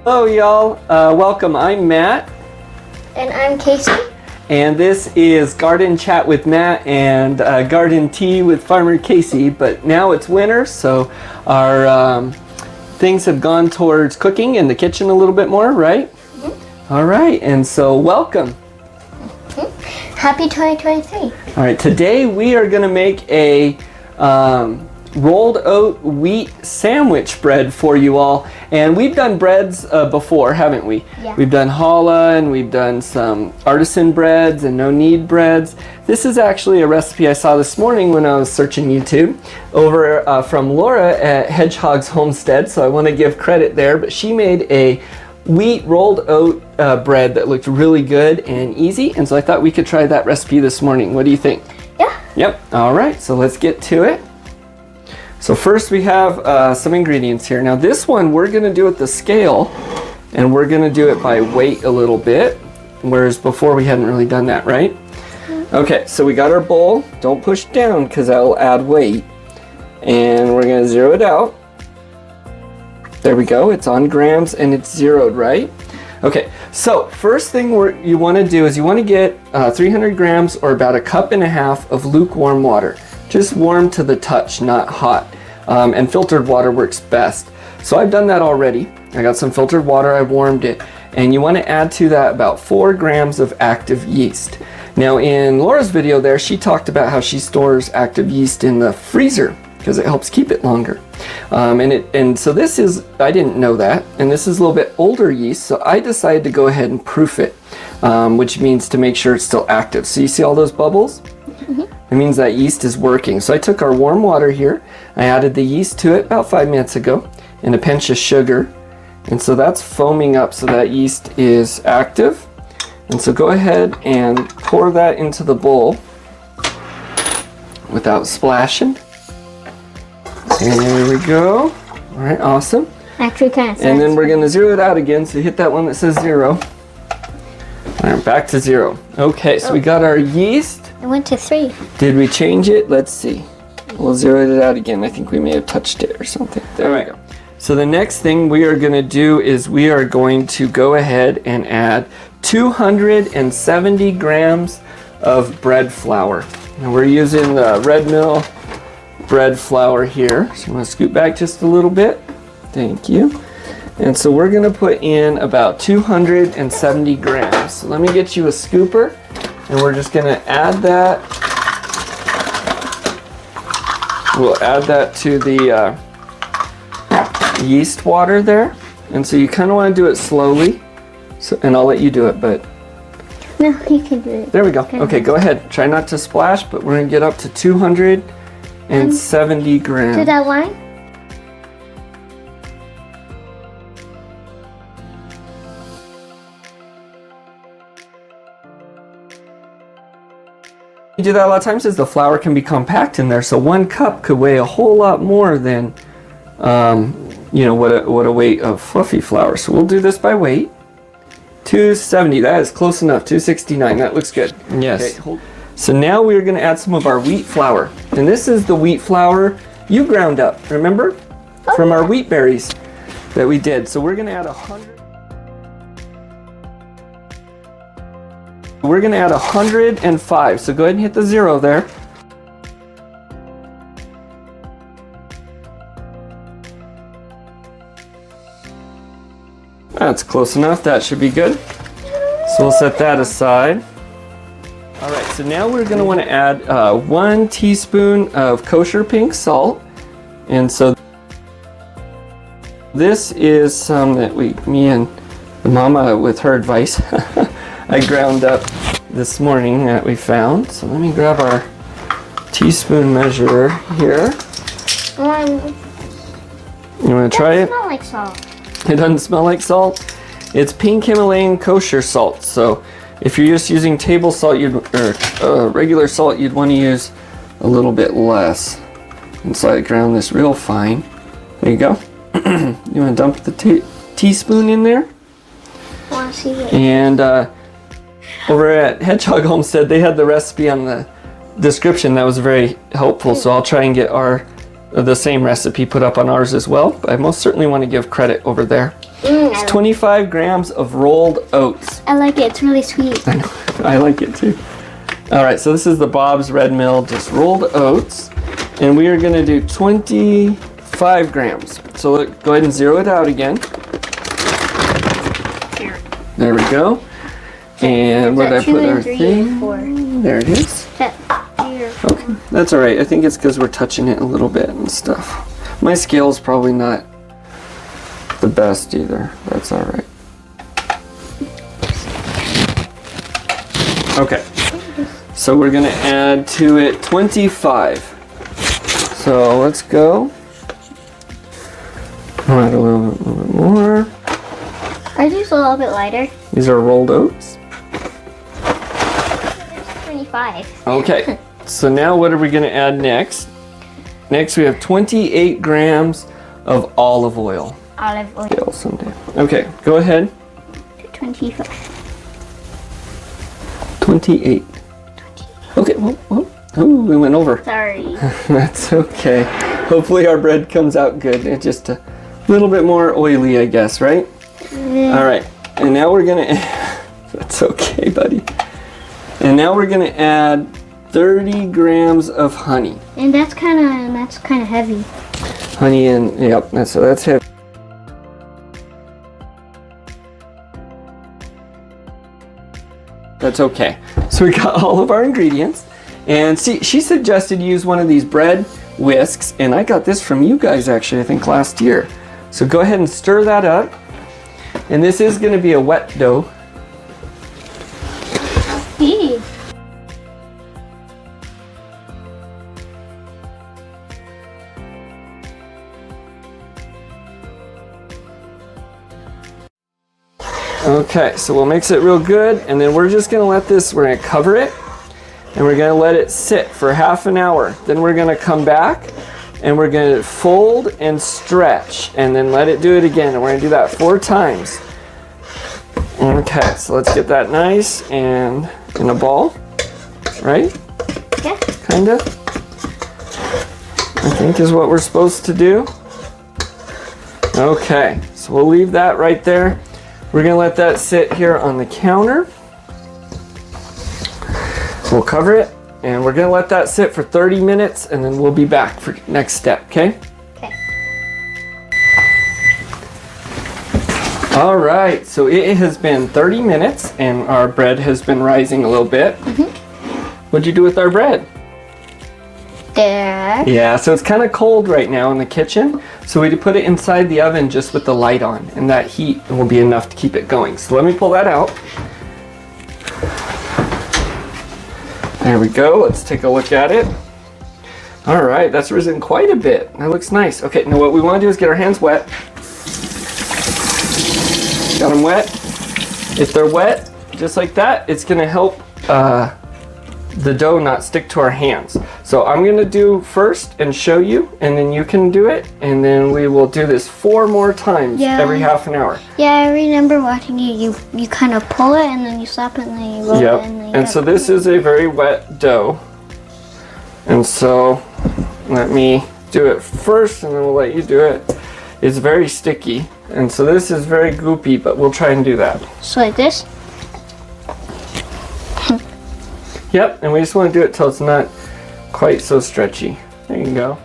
Hello y'all, welcome. I'm Matt. And I'm Casey. And this is Garden Chat with Matt and Garden Tea with Farmer Casey. But now it's winter, so our things have gone towards cooking in the kitchen a little bit more, right? Mm-hmm. All right, and so welcome. Mm-hmm. Happy 2023. All right, today we are going to make a rolled oat wheat sandwich bread for you all. And we've done breads before, haven't we? Yeah. We've done challah and we've done some artisan breads and no knead breads. This is actually a recipe I saw this morning when I was searching YouTube over from Laura at Hedgehog's Homestead, so I want to give credit there. But she made a wheat rolled oat bread that looked really good and easy, and so I thought we could try that recipe this morning. What do you think? Yeah. Yep. All right, so let's get to it. So first we have some ingredients here. Now this one we're going to do at the scale, and we're going to do it by weight a little bit, whereas before we hadn't really done that, right? Okay, so we got our bowl. Don't push down because that will add weight. And we're going to zero it out. There we go. It's on grams and it's zeroed, right? Okay, so first thing you want to do is you want to get 300 grams or about a cup and a half of lukewarm water. Just warm to the touch, not hot. And filtered water works best. So I've done that already. I got some filtered water, I warmed it. And you want to add to that about 4 grams of active yeast. Now in Laura's video there, she talked about how she stores active yeast in the freezer because it helps keep it longer. And so this is, I didn't know that, and this is a little bit older yeast, so I decided to go ahead and proof it, which means to make sure it's still active. So you see all those bubbles? Mm-hmm. It means that yeast is working. So I took our warm water here, I added the yeast to it about 5 minutes ago, and a pinch of sugar. And so that's foaming up, so that yeast is active. And so go ahead and pour that into the bowl without splashing. And there we go. All right, awesome. Actually, kind of. And then we're going to zero it out again, so hit that one that says 0. All right, back to 0. Okay, so we got our yeast. It went to 3. Did we change it? Let's see. We'll zero it out again. I think we may have touched it or something. There we go. So the next thing we are going to do is we are going to go ahead and add 270 grams of bread flour. And we're using the Red Mill bread flour here. So I'm going to scoot back just a little bit. Thank you. And so we're going to put in about 270 grams. So let me get you a scooper. And we're just going to add that. We'll add that to the yeast water there. And so you kind of want to do it slowly. So, and I'll let you do it, but... No, you can do it. There we go. Okay, go ahead. Try not to splash, but we're going to get up to 270 grams. To that line? You do that a lot of times is the flour can be compact in there, so 1 cup could weigh a whole lot more than you know what a weight of fluffy flour. So we'll do this by weight. 270, that is close enough. 269, that looks good. Yes. Okay, so now we're going to add some of our wheat flour, and this is the wheat flour you ground up, remember? From our wheat berries that we did. So we're going to add 100. We're going to add 105, so go ahead and hit the 0 there. That's close enough, that should be good. So we'll set that aside. All right, so now we're going to want to add 1 teaspoon of kosher pink salt. And so this is some that me and the mama, with her advice, I ground up this morning that we found. So let me grab our teaspoon measurer here. You want to try it? It doesn't smell like salt. It doesn't smell like salt? It's pink Himalayan kosher salt. So if you're just using table salt or regular salt, you'd want to use a little bit less. And so I ground this real fine. There you go. You want to dump the teaspoon in there? I want to see it. And over at Hedgehog Homestead, they had the recipe on the description. That was very helpful. So I'll try and get the same recipe put up on ours as well. But I most certainly want to give credit over there. It's 25 grams of rolled oats. I like it. It's really sweet. I know. I like it too. All right, so this is the Bob's Red Mill just rolled oats. And we are going to do 25 grams. So go ahead and zero it out again. Here. There we go. And where did I put our 3 thing? and 4. There it is. Here. Okay, that's all right. I think it's because we're touching it a little bit and stuff. My scale's probably not the best either. That's all right. Okay, so we're gonna add to it 25. So let's go. Add a little bit more. Are these a little bit lighter? These are rolled oats. There's 25. Okay, so now what are we gonna add next? Next we have 28 grams of olive oil. Olive oil. Someday. Okay, go ahead. 25. 28. Okay, whoa. Oh, we went over. Sorry. That's okay. Hopefully our bread comes out good. It's just a little bit more oily, I guess, right? All right, and now we're gonna that's okay, buddy. And now we're gonna add 30 grams of honey. And that's kind of heavy. Honey and, yep, that's heavy. That's okay. So we got all of our ingredients. And see, she suggested use one of these bread whisks, and I got this from you guys actually, I think last year. So go ahead and stir that up. And this is gonna be a wet dough. Eee. Okay, so we'll mix it real good, and then we're just gonna we're gonna cover it, and we're gonna let it sit for half an hour. Then we're gonna come back, and we're gonna fold and stretch, and then let it do it again, and we're gonna do that 4 times. Okay, so let's get that nice and in a ball, right? Yeah. Kinda. I think is what we're supposed to do. Okay, so we'll leave that right there. We're gonna let that sit here on the counter. We'll cover it, and we're gonna let that sit for 30 minutes, and then we'll be back for next step, okay? Okay. All right, so it has been 30 minutes, and our bread has been rising a little bit. What'd you do with our bread? There. Yeah, so it's kind of cold right now in the kitchen, so we put it inside the oven just with the light on, and that heat will be enough to keep it going. So let me pull that out. There we go. Let's take a look at it. All right, that's risen quite a bit. That looks nice. Okay, now what we want to do is get our hands wet. Got them wet. If they're wet, just like that, it's going to help the dough not stick to our hands. So I'm gonna do first and show you, and then you can do it, and then we will do this 4 more times every half an hour. Yeah, I remember watching you kind of pull it and then you stop it and then you roll it and then you And so this is a very wet dough. And so let me do it first, and then we'll let you do it. It's very sticky, and so this is very goopy, but we'll try and do that. So like this? Yep, and we just want to do it till it's not quite so stretchy. There you go.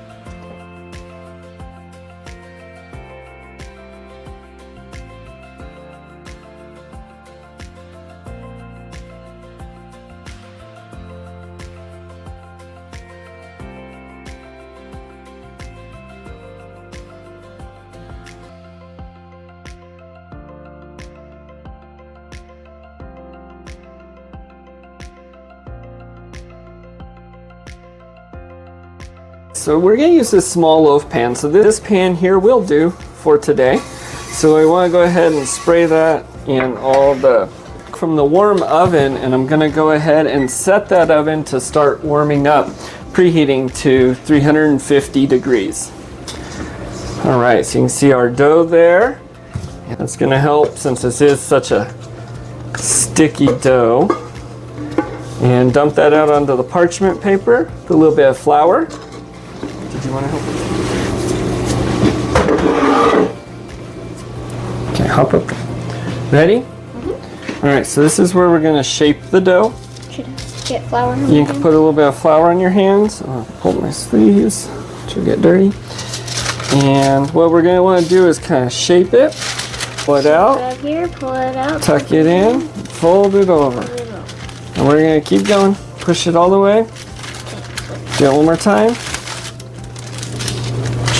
So we're going to use this small loaf pan. So this pan here will do for today. So we want to go ahead and spray that in all from the warm oven, and I'm going to go ahead and set that oven to start warming up, preheating to 350 degrees. All right, so you can see our dough there. That's going to help since this is such a sticky dough. And dump that out onto the parchment paper, put a little bit of flour. Did you want to help? Okay. hop up. Ready? All right, so this is where we're gonna shape the dough. Should I get flour on You can put a little bit of flour on your hands. I'll pull my sleeves, to get dirty. And what we're gonna wanna do is kind of shape it, pull it out, Grab here, pull it out. tuck it in, fold it over. And we're gonna keep going, push it all the way. Do it one more time.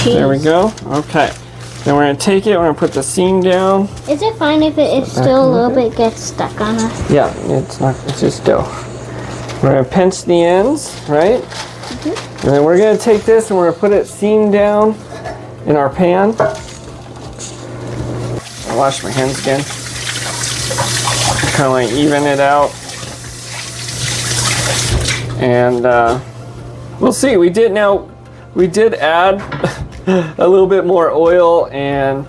Cheese. There we go. Okay. Then we're gonna take it, we're gonna put the seam down. Is it fine if it is still a little bit gets stuck on us? Yeah, it's not, it's just dough. We're gonna pinch the ends, right? And then we're gonna take this and we're gonna put it seam down in our pan. I'll wash my hands again. Kind of like even it out. And we'll see, we did add a little bit more oil and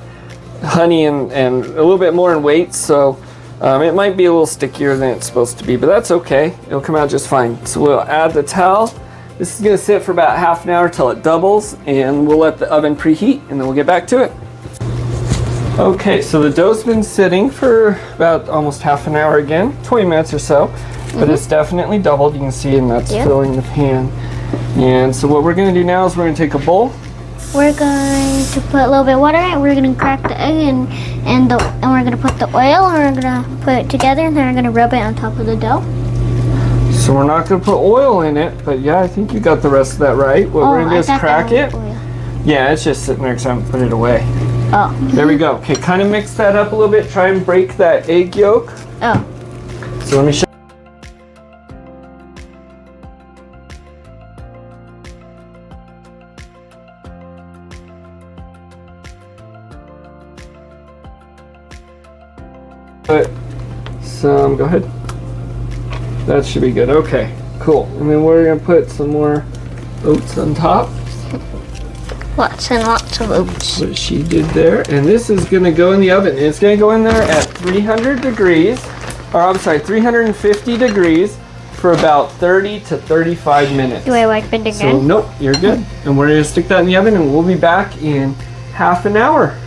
honey and a little bit more in weight, so it might be a little stickier than it's supposed to be, but that's okay. It'll come out just fine. So we'll add the towel. This is gonna sit for about half an hour till it doubles, and we'll let the oven preheat, and then we'll get back to it. Okay, so the dough's been sitting for about almost half an hour again, 20 minutes or so, but it's definitely doubled. You can see, and that's filling the pan. And so what we're gonna do now is we're gonna take a bowl. We're going to put a little bit of water in it. We're going to crack the egg and we're going to put the oil and we're going to put it together and then we're going to rub it on top of the dough. So we're not going to put oil in it, but yeah, I think you got the rest of that right. What we're going to do is crack it. Yeah, it's just sitting there because I haven't put it away. Oh. There we go. Okay, kind of mix that up a little bit. Try and break that egg yolk. Oh. So let me show. Put some, go ahead. That should be good. Okay, cool. And then we're gonna put some more oats on top. Lots and lots of oats. What she did there. And this is gonna go in the oven. It's gonna go in there at 300 degrees, or I'm sorry, 350 degrees for about 30 to 35 minutes. Do I wipe it again? So nope, you're good. And we're gonna stick that in the oven and we'll be back in half an hour.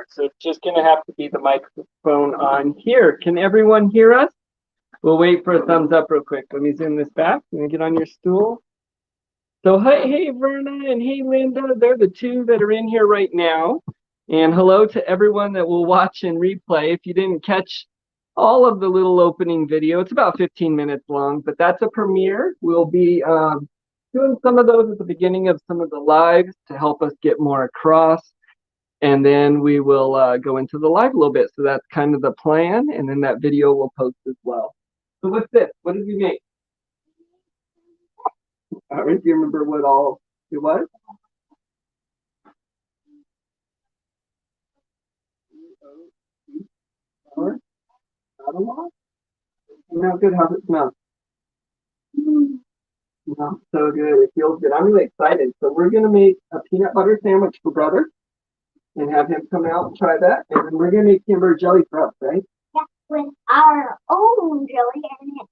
So it's just gonna have to be the microphone on here. Can everyone hear us? We'll wait for a thumbs up real quick. Let me zoom this back. Can you get on your stool? So hey Verna and hey Linda, they're the two that are in here right now. And hello to everyone that will watch and replay. If you didn't catch all of the little opening video, it's about 15 minutes long, but that's a premiere. We'll be doing some of those at the beginning of some of the lives to help us get more across. And then we will go into the live a little bit. So that's kind of the plan. And then that video will post as well. So what's this? What did you make? All right, do you remember what all it was? Not a lot. Not good. How's it smell? Smells so good. It feels good. I'm really excited. So we're gonna make a peanut butter sandwich for brother and have him come out and try that. And then we're gonna make Kimber jelly for us, right? Yeah, with our own jelly and it.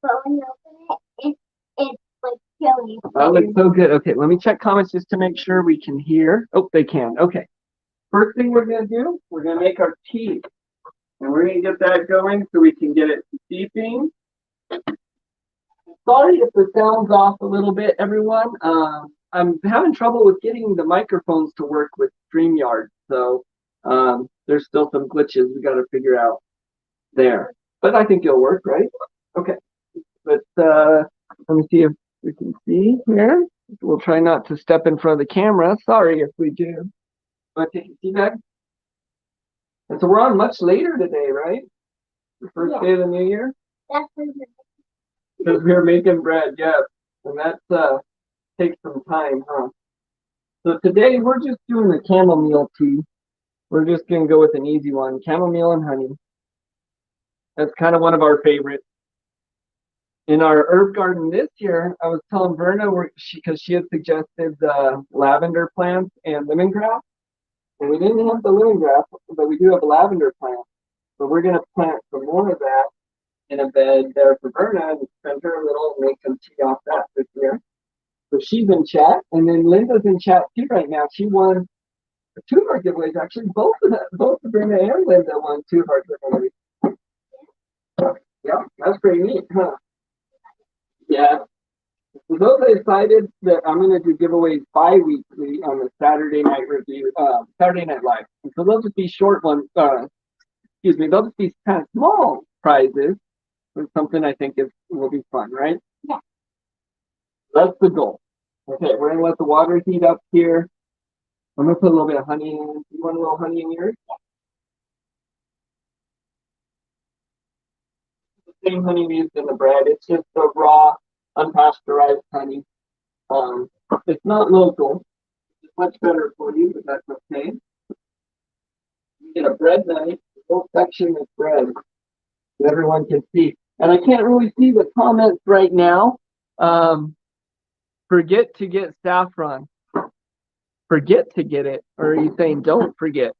But when you open it, it's like jelly. That looks so good. Okay, let me check comments just to make sure we can hear. Oh, they can. Okay. First thing we're gonna do, we're gonna make our tea. And we're gonna get that going so we can get it steeping. Sorry if the sound's off a little bit, everyone. I'm having trouble with getting the microphones to work with StreamYard. So there's still some glitches we gotta figure out there. But I think it'll work, right? Okay. But let me see if we can see here. We'll try not to step in front of the camera. Sorry if we do. Want to take a tea bag? And so we're on much later today, right? The first day of the new year? That's Because we're making bread, yes. And that takes some time, huh? So today we're just doing the chamomile tea. we're just going to go with an easy one, chamomile and honey. That's kind of one of our favorites. In our herb garden this year, I was telling Verna, because she had suggested the lavender plants and lemongrass. And we didn't have the lemongrass, but we do have a lavender plant. So we're going to plant some more of that in a bed there for Verna and send her a little and make some tea off that this year. So she's in chat. And then Linda's in chat too right now. She won 2 of our giveaways. Actually, both Verna and Linda won 2 of our giveaways. Yeah, that's pretty neat, huh? Yeah. So those I decided that I'm going to do giveaways bi-weekly on the Saturday night review, Saturday Night Live. And so they'll just be short ones. They'll just be kind of small prizes. It's something I think will be fun, right? Yeah. That's the goal. Okay, we're going to let the water heat up here. I'm going to put a little bit of honey in. You want a little honey in yours? The same honey we used in the bread. It's just the raw, unpasteurized honey. It's not local. It's much better for you, but that's okay. You get a bread knife, the whole section is bread, so everyone can see. And I can't really see the comments right now. Forget to get saffron. Forget to get it. Or are you saying don't forget?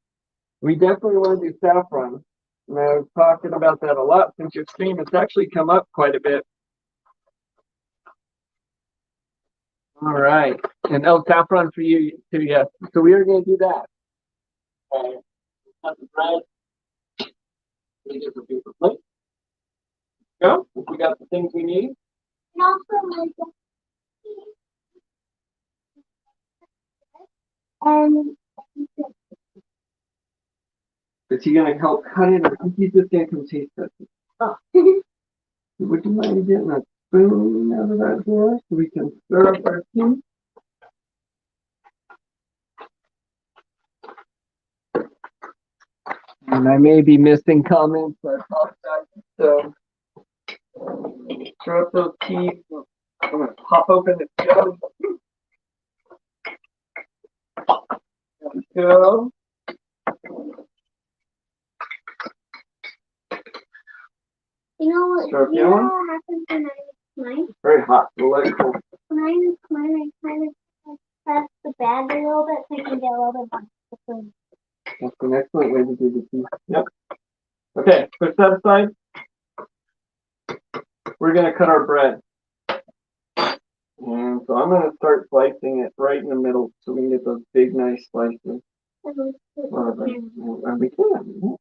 We definitely want to do saffron. And I was talking about that a lot since your stream. It's actually come up quite a bit. All right. And saffron for you too, yes. So we are going to do that. Okay. Cut the bread. We get the paper plate. Go. We got the things we need. And also, Is he going to help cut it, or he's just going to come taste it? oh. Would you mind getting a spoon out of that drawer so we can stir up our tea? And I may be missing comments, so I apologize. So, stir up those teas. I'm going to pop open the stove. There we go. You know what? Sure, You know what happens when I make mine? Very hot. We'll let it cool. When I make mine, I kind of press the bag a little bit so I can get a little bit more. That's an excellent way to do the tea. Yep. Okay, push that aside. We're going to cut our bread. And so I'm going to start slicing it right in the middle so we can get those big, nice slices. And we can.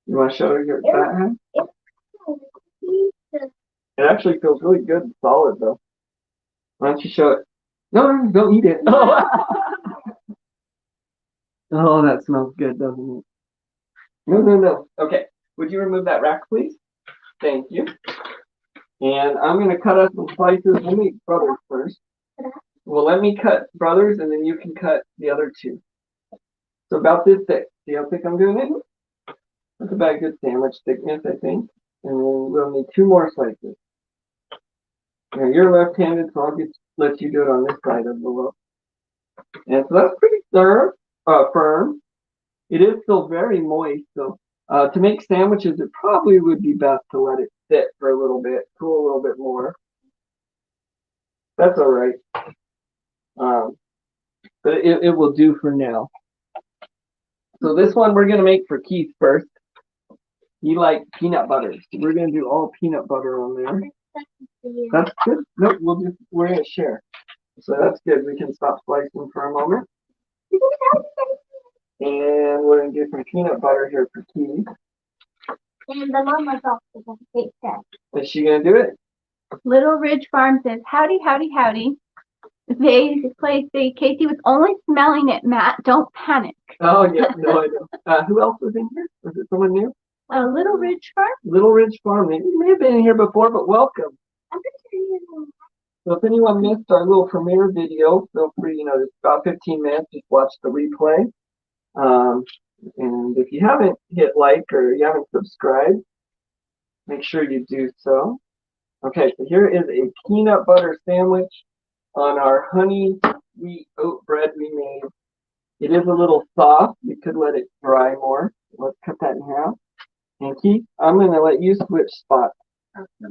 You want to show your that hand? It actually feels really good and solid, though. Why don't you show it? No, don't eat it. Oh, that smells good, doesn't it? No. Okay. Would you remove that rack, please? Thank you. And I'm going to cut us some slices. Let me brothers first. Well, let me cut brothers, and then you can cut the other 2. So about this thick. See how thick I'm doing it? That's about a good sandwich thickness, I think. And then we'll need 2 more slices. Now you're left-handed, so I'll let you do it on this side of the loaf. And so that's pretty firm. It is still very moist, so to make sandwiches, it probably would be best to let it sit for a little bit, cool a little bit more. That's all right. But it will do for now. So this one we're going to make for Keith first. He likes peanut butter. So we're going to do all peanut butter on there. That's good. Nope, we're going to share. So that's good. We can stop slicing for a moment. And we're going to do some peanut butter here for Keith. And the mama's also going to take that. Is she going to do it? Little Ridge Farm says, howdy, howdy, howdy. They say Casey was only smelling it, Matt. Don't panic. Oh, yeah. No, I know. Who else was in here? Was it someone new? Little Ridge Farm? Little Ridge Farm. They may have been in here before, but welcome. So if anyone missed our little premiere video, feel free, it's about 15 minutes, just watch the replay. And if you haven't hit like or you haven't subscribed, make sure you do so. Okay, so here is a peanut butter sandwich on our honey wheat oat bread we made It is a little soft. You could let it dry more. Let's cut that in half. And Keith, I'm going to let you switch spots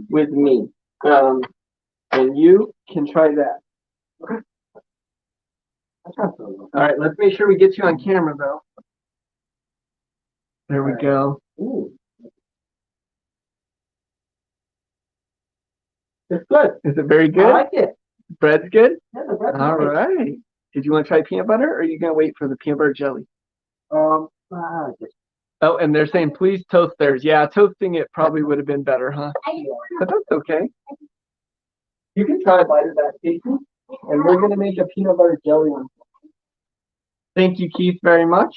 with me. And you can try that. Okay. All right, let's make sure we get you on camera, though. There we go. Ooh. It's good. Is it very good? I like it. Bread's good? Yeah, the bread's all nice. Right. Did you want to try peanut butter, or are you going to wait for the peanut butter jelly? Oh, and they're saying, please toast theirs. Yeah, toasting it probably would have been better, huh? But that's okay. You can try a bite of that, Casey. And we're going to make a peanut butter jelly one. Thank you, Keith, very much.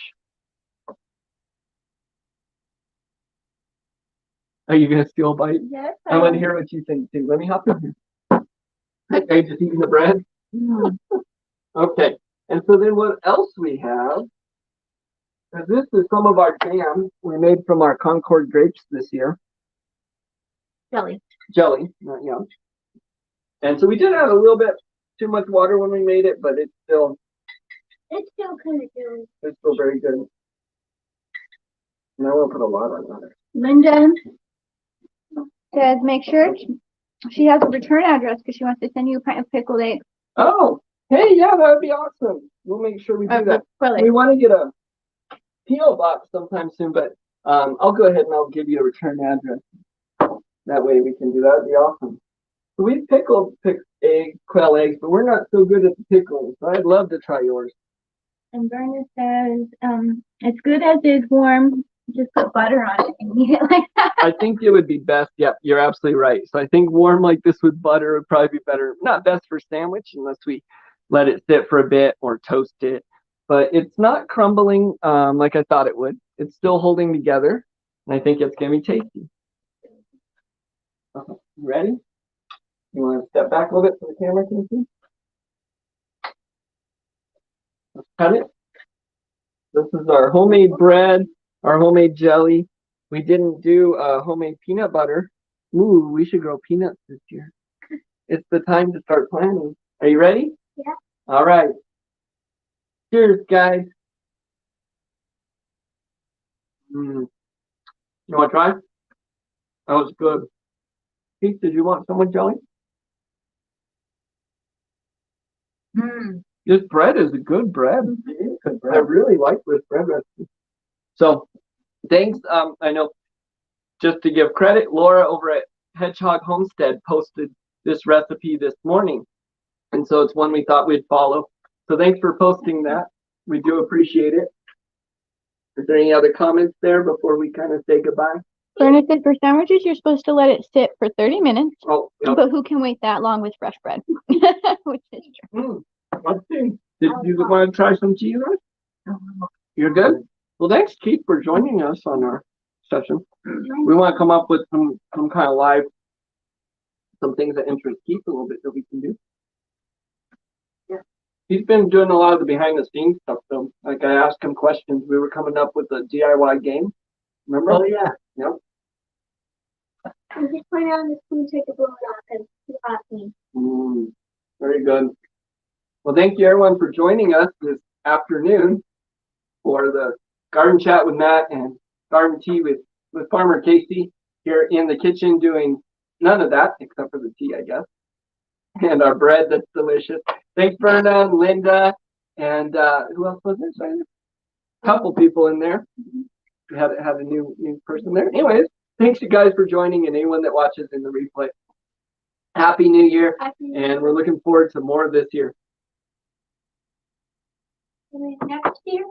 Are you going to steal a bite? Yes. I want to hear what you think, too. Let me hop in here. Are you just eating the bread? Okay. And so then what else we have? This is some of our jam we made from our Concord grapes this year. Jelly, not yum. And so we did have a little bit too much water when we made it, but it's still kind of good. It's still very good. Now we'll put a lot on it. Linda says make sure she has a return address because she wants to send you a pint of pickled eggs. Oh, hey, yeah, that would be awesome. We'll make sure we do that. We want to get a P.O. box sometime soon, but I'll go ahead and I'll give you a return address. That way we can do that. That'd be awesome. So we pickled quail eggs, but we're not so good at the pickling, so I'd love to try yours. And Verna says, it's good as is warm. Just put butter on it and eat it like that. I think it would be best. Yep, you're absolutely right. So I think warm like this with butter would probably be better. Not best for sandwich unless we let it sit for a bit or toast it. But it's not crumbling like I thought it would. It's still holding together, and I think it's going to be tasty. Okay, you ready? You want to step back a little bit so the camera can see? Let's cut it. This is our homemade bread, our homemade jelly. We didn't do homemade peanut butter. Ooh, we should grow peanuts this year. It's the time to start planting. Are you ready? Yeah. All right. Cheers, guys. You want to try? That was good. Pete, did you want some with jelly? This bread is a good bread. It is good bread. I really like this bread recipe. So, thanks. I know, just to give credit, Laura over at Hedgehog Homestead posted this recipe this morning. And so it's one we thought we'd follow. So thanks for posting that. We do appreciate it. Is there any other comments there before we kind of say goodbye? Verna said for sandwiches, you're supposed to let it sit for 30 minutes. Oh, yep. But who can wait that long with fresh bread? Which is true. Let's see. Did you want to try some cheese rice? You're good? Well, thanks, Keith, for joining us on our session. We want to come up with some kind of live, some things that interest Keith a little bit that we can do. Yeah. He's been doing a lot of the behind the scenes stuff, though. Like I asked him questions. We were coming up with a DIY game. Remember? Oh, yeah. Yep. I'm just putting on the spoon so I can blow it off and it's hot me. Very good. Well, thank you everyone for joining us this afternoon for the Garden Chat with Matt and Garden Tea with Farmer Casey here in the kitchen doing none of that except for the tea, I guess. And our bread that's delicious. Thanks, Verna and Linda. And who else was there? A couple people in there. We had a new person there. Anyways, thanks you guys for joining and anyone that watches in the replay. Happy New Year. And we're looking forward to more of this year. Next year?